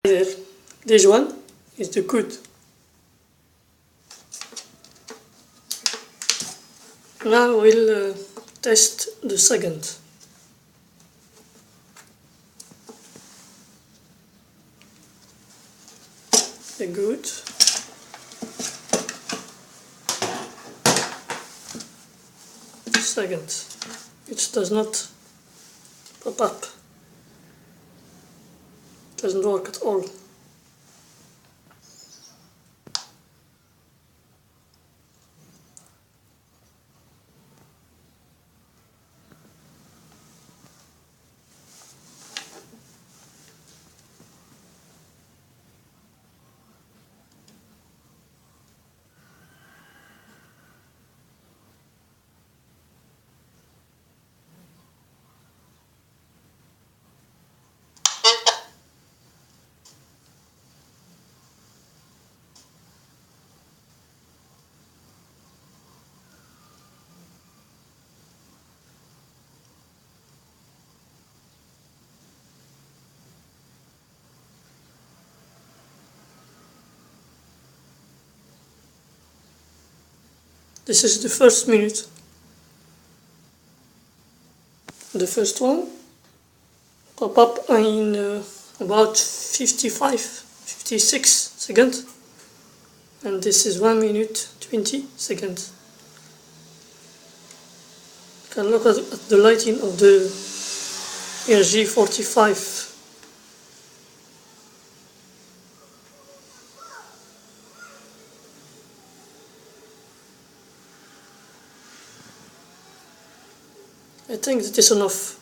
There. This one is the good. Now we'll test the second. The good. Second. It does not pop up. It doesn't work at all. This is the first minute. The first one pop up in about 56 seconds, and this is 1 minute 20 seconds. You can look at the lighting of the RG45. I think that is enough.